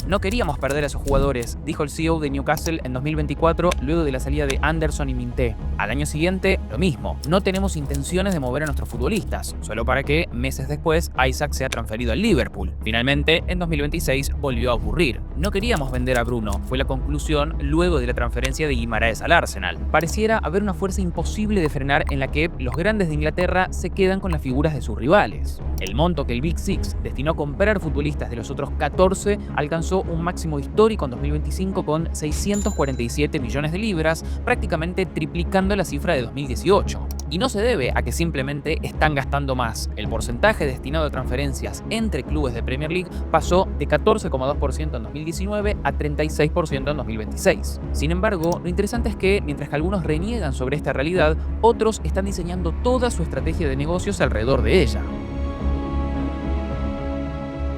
No queríamos perder a esos jugadores, dijo el CEO de Newcastle en 2024 luego de la salida de Anderson y Minté. Al año siguiente, lo mismo. No tenemos intenciones de mover a nuestros futbolistas, solo para que, meses después, Isak sea transferido al Liverpool. Finalmente, en 2026 volvió a ocurrir. No queríamos vender a Bruno, fue la conclusión luego de la transferencia de Guimaraes al Arsenal. Pareciera haber una fuerza imposible de frenar en la que los grandes de Inglaterra se quedan con las figuras de sus rivales. El monto que el Big Six destinó a comprar futbolistas de los otros 14 alcanzó un máximo histórico en 2025 con 647 millones de libras, prácticamente triplicando la cifra de 2018. Y no se debe a que simplemente están gastando más. El porcentaje destinado a transferencias entre clubes de Premier League pasó de 14,2% en 2019 a 36% en 2026. Sin embargo, lo interesante es que, mientras que algunos reniegan sobre esta realidad, otros están diseñando toda su estrategia de negocios alrededor de ella.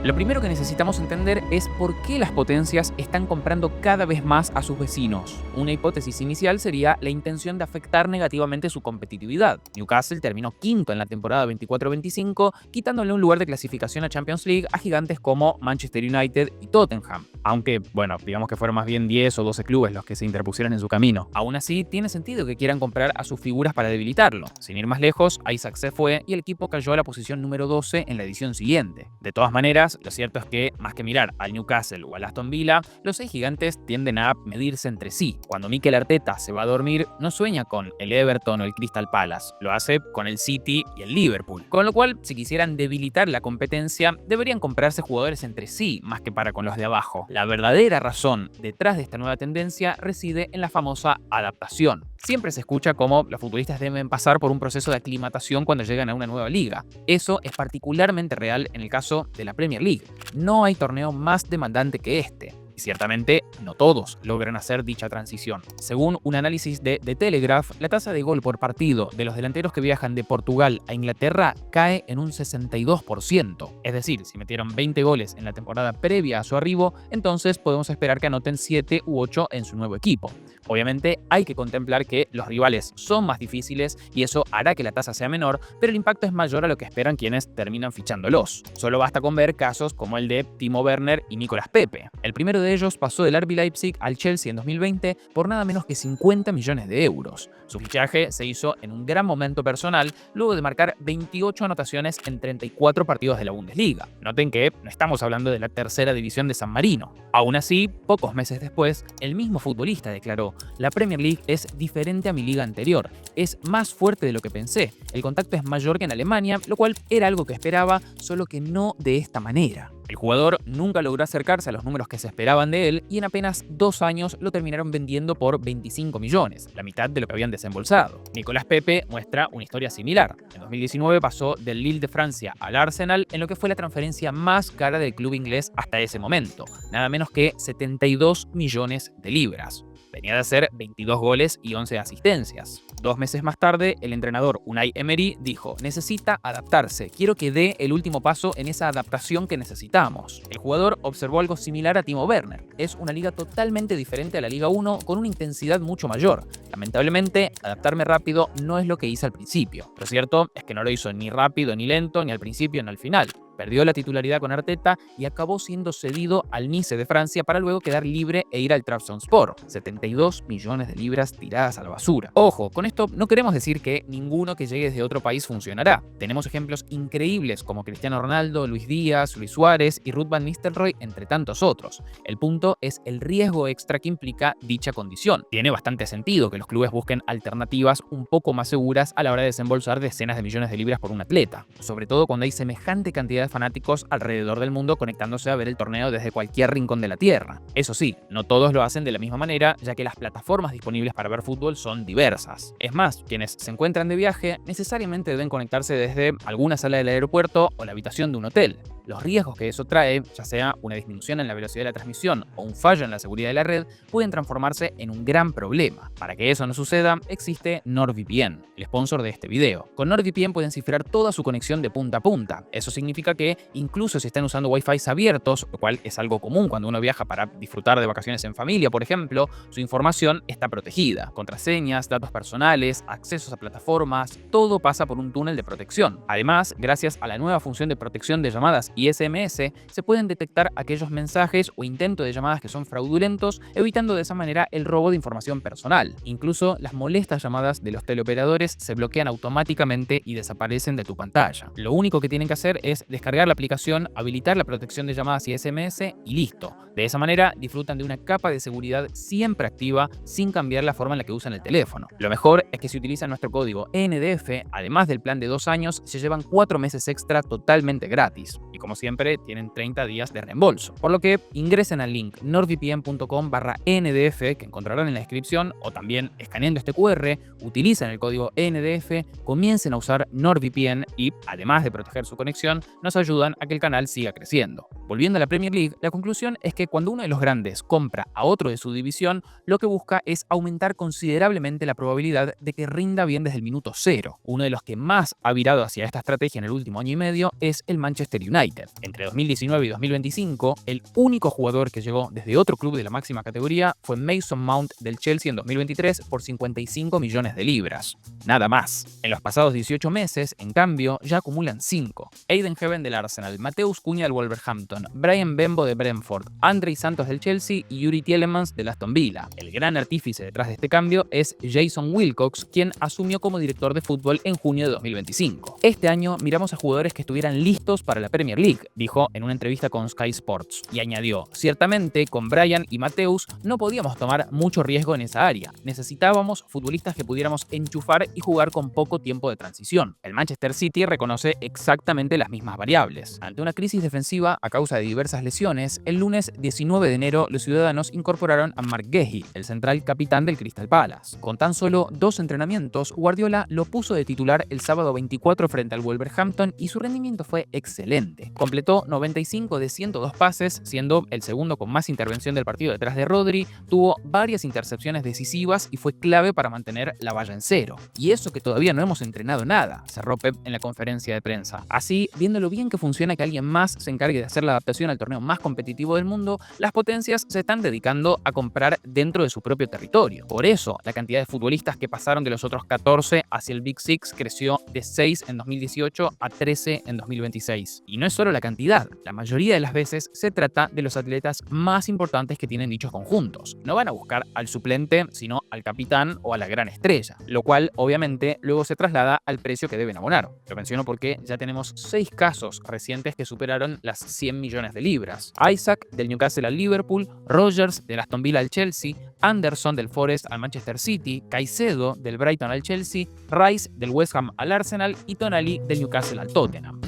Lo primero que necesitamos entender es por qué las potencias están comprando cada vez más a sus vecinos. Una hipótesis inicial sería la intención de afectar negativamente su competitividad. Newcastle terminó quinto en la temporada 24-25, quitándole un lugar de clasificación a Champions League a gigantes como Manchester United y Tottenham. Aunque, digamos que fueron más bien 10 o 12 clubes los que se interpusieron en su camino. Aún así, tiene sentido que quieran comprar a sus figuras para debilitarlo. Sin ir más lejos, Isak se fue y el equipo cayó a la posición número 12 en la edición siguiente. De todas maneras, lo cierto es que, más que mirar al Newcastle o al Aston Villa, los 6 gigantes tienden a medirse entre sí. Cuando Mikel Arteta se va a dormir, no sueña con el Everton o el Crystal Palace, lo hace con el City y el Liverpool. Con lo cual, si quisieran debilitar la competencia, deberían comprarse jugadores entre sí, más que para con los de abajo. La verdadera razón detrás de esta nueva tendencia reside en la famosa adaptación. Siempre se escucha cómo los futbolistas deben pasar por un proceso de aclimatación cuando llegan a una nueva liga. Eso es particularmente real en el caso de la Premier League. No hay torneo más demandante que este. Y ciertamente, no todos logran hacer dicha transición. Según un análisis de The Telegraph, la tasa de gol por partido de los delanteros que viajan de Portugal a Inglaterra cae en un 62%. Es decir, si metieron 20 goles en la temporada previa a su arribo, entonces podemos esperar que anoten 7 u 8 en su nuevo equipo. Obviamente, hay que contemplar que los rivales son más difíciles y eso hará que la tasa sea menor, pero el impacto es mayor a lo que esperan quienes terminan fichándolos. Solo basta con ver casos como el de Timo Werner y Nicolas Pepe. El primero de ellos pasó del RB Leipzig al Chelsea en 2020 por nada menos que 50 millones de euros. Su fichaje se hizo en un gran momento personal luego de marcar 28 anotaciones en 34 partidos de la Bundesliga. Noten que no estamos hablando de la tercera división de San Marino. Aún así, pocos meses después, el mismo futbolista declaró: "La Premier League es diferente a mi liga anterior, es más fuerte de lo que pensé, el contacto es mayor que en Alemania", lo cual era algo que esperaba, solo que no de esta manera. El jugador nunca logró acercarse a los números que se esperaban de él y en apenas 2 años lo terminaron vendiendo por 25 millones, la mitad de lo que habían desembolsado. Nicolas Pepe muestra una historia similar. En 2019 pasó del Lille de Francia al Arsenal en lo que fue la transferencia más cara del club inglés hasta ese momento, nada menos que 72 millones de libras. Venía de hacer 22 goles y 11 asistencias. 2 meses más tarde, el entrenador Unai Emery dijo: "Necesita adaptarse, quiero que dé el último paso en esa adaptación que necesitamos". El jugador observó algo similar a Timo Werner. Es una liga totalmente diferente a la Liga 1 con una intensidad mucho mayor. Lamentablemente, adaptarme rápido no es lo que hice al principio. Lo cierto es que no lo hizo ni rápido ni lento, ni al principio ni al final. Perdió la titularidad con Arteta y acabó siendo cedido al Nice de Francia para luego quedar libre e ir al Trabzonspor. 72 millones de libras tiradas a la basura. Ojo, con esto no queremos decir que ninguno que llegue desde otro país funcionará. Tenemos ejemplos increíbles como Cristiano Ronaldo, Luis Díaz, Luis Suárez y Ruud van Nistelrooy, entre tantos otros. El punto es el riesgo extra que implica dicha condición. Tiene bastante sentido que los clubes busquen alternativas un poco más seguras a la hora de desembolsar decenas de millones de libras por un atleta, sobre todo cuando hay semejante cantidad de fanáticos alrededor del mundo conectándose a ver el torneo desde cualquier rincón de la tierra. Eso sí, no todos lo hacen de la misma manera, ya que las plataformas disponibles para ver fútbol son diversas. Es más, quienes se encuentran de viaje necesariamente deben conectarse desde alguna sala del aeropuerto o la habitación de un hotel. Los riesgos que eso trae, ya sea una disminución en la velocidad de la transmisión o un fallo en la seguridad de la red, pueden transformarse en un gran problema. Para que eso no suceda, existe NordVPN, el sponsor de este video. Con NordVPN pueden cifrar toda su conexión de punta a punta. Eso significa que, incluso si están usando Wi-Fi abiertos, lo cual es algo común cuando uno viaja para disfrutar de vacaciones en familia, por ejemplo, su información está protegida. Contraseñas, datos personales, accesos a plataformas, todo pasa por un túnel de protección. Además, gracias a la nueva función de protección de llamadas y SMS se pueden detectar aquellos mensajes o intentos de llamadas que son fraudulentos, evitando de esa manera el robo de información personal. Incluso las molestas llamadas de los teleoperadores se bloquean automáticamente y desaparecen de tu pantalla. Lo único que tienen que hacer es descargar la aplicación, habilitar la protección de llamadas y SMS y listo. De esa manera disfrutan de una capa de seguridad siempre activa sin cambiar la forma en la que usan el teléfono. Lo mejor es que si utilizan nuestro código NDF, además del plan de 2 años, se llevan 4 meses extra totalmente gratis. Y como siempre, tienen 30 días de reembolso. Por lo que ingresen al link nordvpn.com/NDF que encontrarán en la descripción, o también escaneando este QR, utilicen el código NDF, comiencen a usar NordVPN y, además de proteger su conexión, nos ayudan a que el canal siga creciendo. Volviendo a la Premier League, la conclusión es que cuando uno de los grandes compra a otro de su división, lo que busca es aumentar considerablemente la probabilidad de que rinda bien desde el minuto cero. Uno de los que más ha virado hacia esta estrategia en el último año y medio es el Manchester United. Entre 2019 y 2025, el único jugador que llegó desde otro club de la máxima categoría fue Mason Mount del Chelsea en 2023 por 55 millones de libras. Nada más. En los pasados 18 meses, en cambio, ya acumulan 5. Aiden Heaven del Arsenal, Mateus Cunha del Wolverhampton, Brian Mbembo de Brentford, Andrei Santos del Chelsea y Yuri Tielemans del Aston Villa. El gran artífice detrás de este cambio es Jason Wilcox, quien asumió como director de fútbol en junio de 2025. Este año miramos a jugadores que estuvieran listos para la Premier League, dijo en una entrevista con Sky Sports, y añadió: ciertamente con Brian y Mateus no podíamos tomar mucho riesgo en esa área, necesitábamos futbolistas que pudiéramos enchufar y jugar con poco tiempo de transición. El Manchester City reconoce exactamente las mismas variables. Ante una crisis defensiva a causa de diversas lesiones, el lunes 19 de enero los ciudadanos incorporaron a Mark Guehi, el central capitán del Crystal Palace. Con tan solo 2 entrenamientos, Guardiola lo puso de titular el sábado 24 frente al Wolverhampton y su rendimiento fue excelente. Completó 95 de 102 pases, siendo el segundo con más intervención del partido detrás de Rodri, tuvo varias intercepciones decisivas y fue clave para mantener la valla en cero. Y eso que todavía no hemos entrenado nada, cerró Pep en la conferencia de prensa. Así, viendo lo bien que funciona que alguien más se encargue de hacer la adaptación al torneo más competitivo del mundo, las potencias se están dedicando a comprar dentro de su propio territorio. Por eso, la cantidad de futbolistas que pasaron de los otros 14 hacia el Big Six creció de 6 en 2018 a 13 en 2026. Y no es solo la cantidad, la mayoría de las veces se trata de los atletas más importantes que tienen dichos conjuntos. No van a buscar al suplente, sino al capitán o a la gran estrella, lo cual obviamente luego se traslada al precio que deben abonar. Lo menciono porque ya tenemos 6 casos recientes que superaron las 100 millones de libras. Isaac del Newcastle al Liverpool, Rogers del Aston Villa al Chelsea, Anderson del Forest al Manchester City, Caicedo del Brighton al Chelsea, Rice del West Ham al Arsenal y Tonali del Newcastle al Tottenham.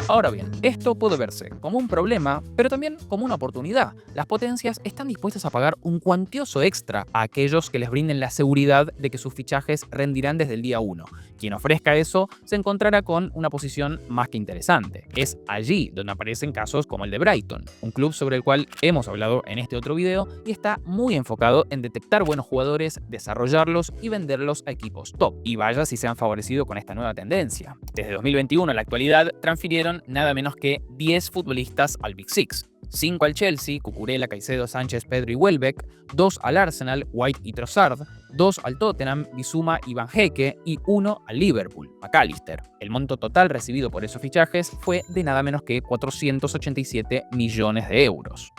Ahora bien, esto puede verse como un problema, pero también como una oportunidad. Las potencias están dispuestas a pagar un cuantioso extra a aquellos que les brinden la seguridad de que sus fichajes rendirán desde el día 1. Quien ofrezca eso se encontrará con una posición más que interesante. Es allí donde aparecen casos como el de Brighton, un club sobre el cual hemos hablado en este otro video y está muy enfocado en detectar buenos jugadores, desarrollarlos y venderlos a equipos top. Y vaya si se han favorecido con esta nueva tendencia. Desde 2021 a la actualidad transfirieron nada menos que 10 futbolistas al Big Six. 5 al Chelsea, Cucurella, Caicedo, Sánchez, Pedro y Welbeck, 2 al Arsenal, White y Trossard, 2 al Tottenham, Bissouma y Van Hecke y 1 al Liverpool, McAllister. El monto total recibido por esos fichajes fue de nada menos que 487 millones de euros.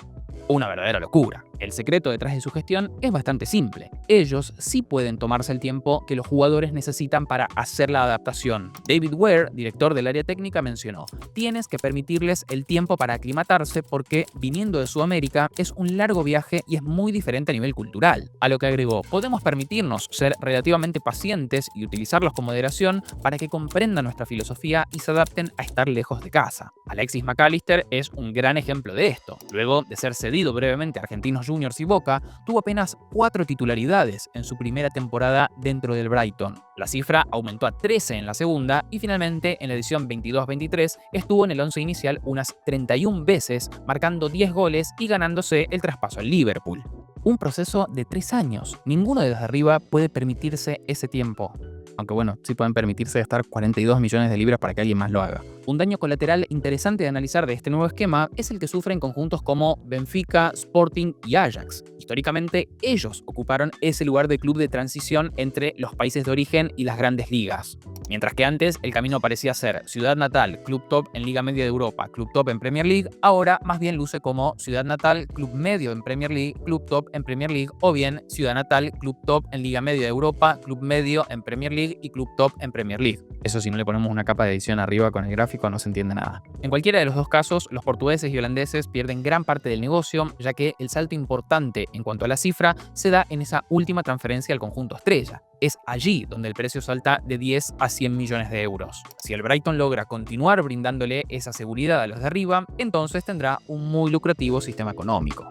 Una verdadera locura. El secreto detrás de su gestión es bastante simple. Ellos sí pueden tomarse el tiempo que los jugadores necesitan para hacer la adaptación. David Ware, director del área técnica, mencionó: tienes que permitirles el tiempo para aclimatarse porque, viniendo de Sudamérica, es un largo viaje y es muy diferente a nivel cultural. A lo que agregó: podemos permitirnos ser relativamente pacientes y utilizarlos con moderación para que comprendan nuestra filosofía y se adapten a estar lejos de casa. Alexis McAllister es un gran ejemplo de esto. Luego de ser cedido brevemente a Argentinos Juniors y Boca, tuvo apenas 4 titularidades en su primera temporada dentro del Brighton. La cifra aumentó a 13 en la segunda y finalmente en la edición 22-23 estuvo en el 11 inicial unas 31 veces, marcando 10 goles y ganándose el traspaso al Liverpool. Un proceso de 3 años. Ninguno de los de arriba puede permitirse ese tiempo. aunque bueno, sí pueden permitirse gastar 42 millones de libras para que alguien más lo haga. Un daño colateral interesante de analizar de este nuevo esquema es el que sufren conjuntos como Benfica, Sporting y Ajax. Históricamente, ellos ocuparon ese lugar de club de transición entre los países de origen y las grandes ligas. Mientras que antes el camino parecía ser ciudad natal, club top en Liga Media de Europa, club top en Premier League, ahora más bien luce como ciudad natal, club medio en Premier League, club top en Premier League, o bien ciudad natal, club top en Liga Media de Europa, club medio en Premier League y club top en Premier League. Eso si no le ponemos una capa de edición arriba con el gráfico no se entiende nada. En cualquiera de los dos casos, los portugueses y holandeses pierden gran parte del negocio, ya que el salto importante en cuanto a la cifra se da en esa última transferencia al conjunto estrella. Es allí donde el precio salta de 10 a 100 millones de euros. Si el Brighton logra continuar brindándole esa seguridad a los de arriba, entonces tendrá un muy lucrativo sistema económico.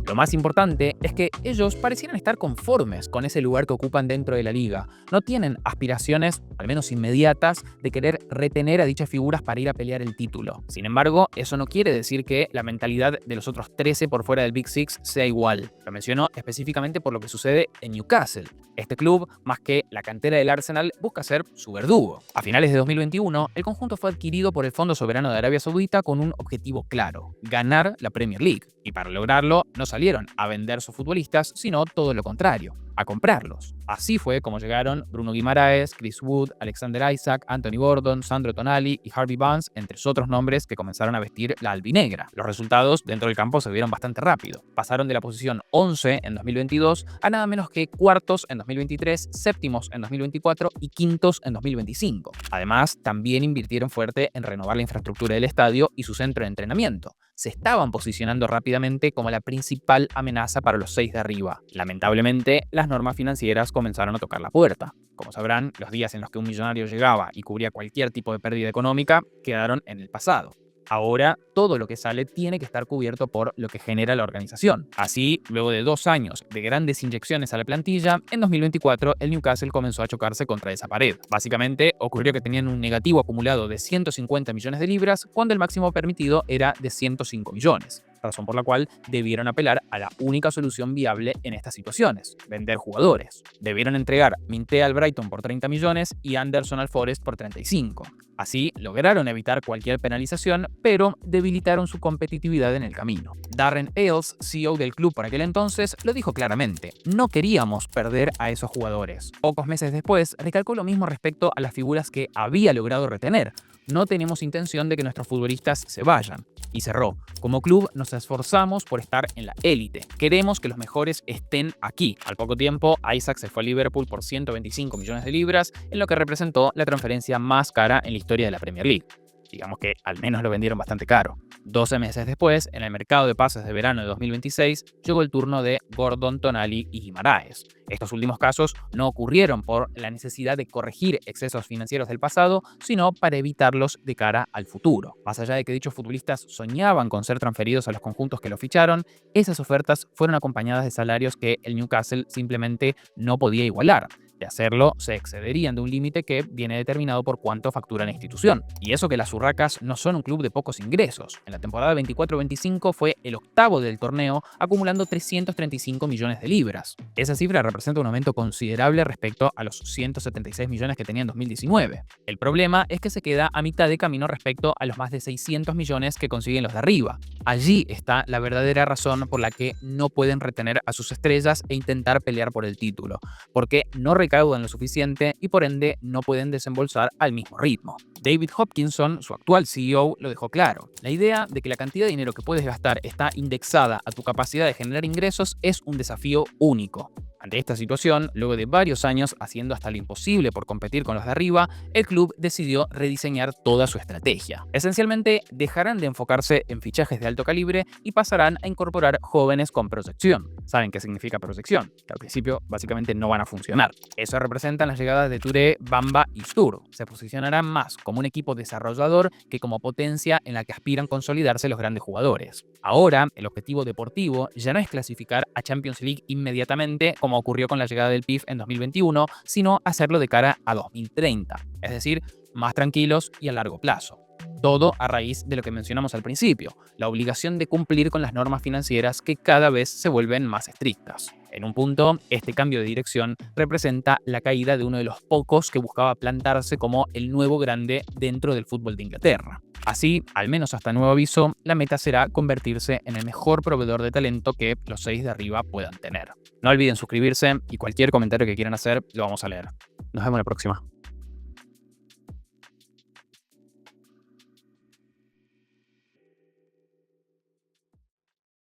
Lo más importante es que ellos parecieran estar conformes con ese lugar que ocupan dentro de la liga. No tienen aspiraciones, al menos inmediatas, de querer retener a dichas figuras para ir a pelear el título. Sin embargo, eso no quiere decir que la mentalidad de los otros 13 por fuera del Big Six sea igual. Lo menciono específicamente por lo que sucede en Newcastle. Este club, más que la cantera del Arsenal, busca ser su verdugo. A finales de 2021, el conjunto fue adquirido por el Fondo Soberano de Arabia Saudita con un objetivo claro: ganar la Premier League. Y para lograrlo, no salieron a vender sus futbolistas, sino todo lo contrario, a comprarlos. Así fue como llegaron Bruno Guimaraes, Chris Wood, Alexander Isak, Anthony Gordon, Sandro Tonali y Harvey Barnes, entre otros nombres que comenzaron a vestir la albinegra. Los resultados dentro del campo se vieron bastante rápido. Pasaron de la posición 11 en 2022 a nada menos que cuartos en 2023, séptimos en 2024 y quintos en 2025. Además, también invirtieron fuerte en renovar la infraestructura del estadio y su centro de entrenamiento. Se estaban posicionando rápidamente como la principal amenaza para los 6 de arriba. Lamentablemente, las normas financieras comenzaron a tocar la puerta. Como sabrán, los días en los que un millonario llegaba y cubría cualquier tipo de pérdida económica quedaron en el pasado. Ahora, todo lo que sale tiene que estar cubierto por lo que genera la organización. Así, luego de 2 años de grandes inyecciones a la plantilla, en 2024 el Newcastle comenzó a chocarse contra esa pared. Básicamente, ocurrió que tenían un negativo acumulado de 150 millones de libras cuando el máximo permitido era de 105 millones. Razón por la cual debieron apelar a la única solución viable en estas situaciones: vender jugadores. Debieron entregar Minté al Brighton por 30 millones y Anderson al Forest por 35. Así lograron evitar cualquier penalización, pero debilitaron su competitividad en el camino. Darren Eales, CEO del club por aquel entonces, lo dijo claramente: no queríamos perder a esos jugadores. Pocos meses después, recalcó lo mismo respecto a las figuras que había logrado retener: no tenemos intención de que nuestros futbolistas se vayan. Y cerró: como club nos esforzamos por estar en la élite. Queremos que los mejores estén aquí. Al poco tiempo, Isak se fue a Liverpool por 125 millones de libras, en lo que representó la transferencia más cara en la historia de la Premier League. Digamos que al menos lo vendieron bastante caro. 12 meses después, en el mercado de pases de verano de 2026, llegó el turno de Gordon, Tonali y Guimaraes. Estos últimos casos no ocurrieron por la necesidad de corregir excesos financieros del pasado, sino para evitarlos de cara al futuro. Más allá de que dichos futbolistas soñaban con ser transferidos a los conjuntos que lo ficharon, esas ofertas fueron acompañadas de salarios que el Newcastle simplemente no podía igualar. De hacerlo, se excederían de un límite que viene determinado por cuánto factura la institución. Y eso que las Urracas no son un club de pocos ingresos. En la temporada 24-25 fue el octavo del torneo, acumulando 335 millones de libras. Esa cifra representa un aumento considerable respecto a los 176 millones que tenía en 2019. El problema es que se queda a mitad de camino respecto a los más de 600 millones que consiguen los de arriba. Allí está la verdadera razón por la que no pueden retener a sus estrellas e intentar pelear por el título, porque no recaudan lo suficiente y por ende no pueden desembolsar al mismo ritmo. David Hopkinson, su actual CEO, lo dejó claro: la idea de que la cantidad de dinero que puedes gastar está indexada a tu capacidad de generar ingresos es un desafío único. Ante esta situación, luego de varios años haciendo hasta lo imposible por competir con los de arriba, el club decidió rediseñar toda su estrategia. Esencialmente, dejarán de enfocarse en fichajes de alto calibre y pasarán a incorporar jóvenes con proyección. ¿Saben qué significa proyección? Que al principio básicamente no van a funcionar. Eso representan las llegadas de Touré, Bamba y Stur. Se posicionarán más como un equipo desarrollador que como potencia en la que aspiran consolidarse los grandes jugadores. Ahora, el objetivo deportivo ya no es clasificar a Champions League inmediatamente, como ocurrió con la llegada del PIF en 2021, sino hacerlo de cara a 2030, es decir, más tranquilos y a largo plazo. Todo a raíz de lo que mencionamos al principio: la obligación de cumplir con las normas financieras que cada vez se vuelven más estrictas. En un punto, este cambio de dirección representa la caída de uno de los pocos que buscaba plantarse como el nuevo grande dentro del fútbol de Inglaterra. Así, al menos hasta nuevo aviso, la meta será convertirse en el mejor proveedor de talento que los 6 de arriba puedan tener. No olviden suscribirse y cualquier comentario que quieran hacer lo vamos a leer. Nos vemos la próxima.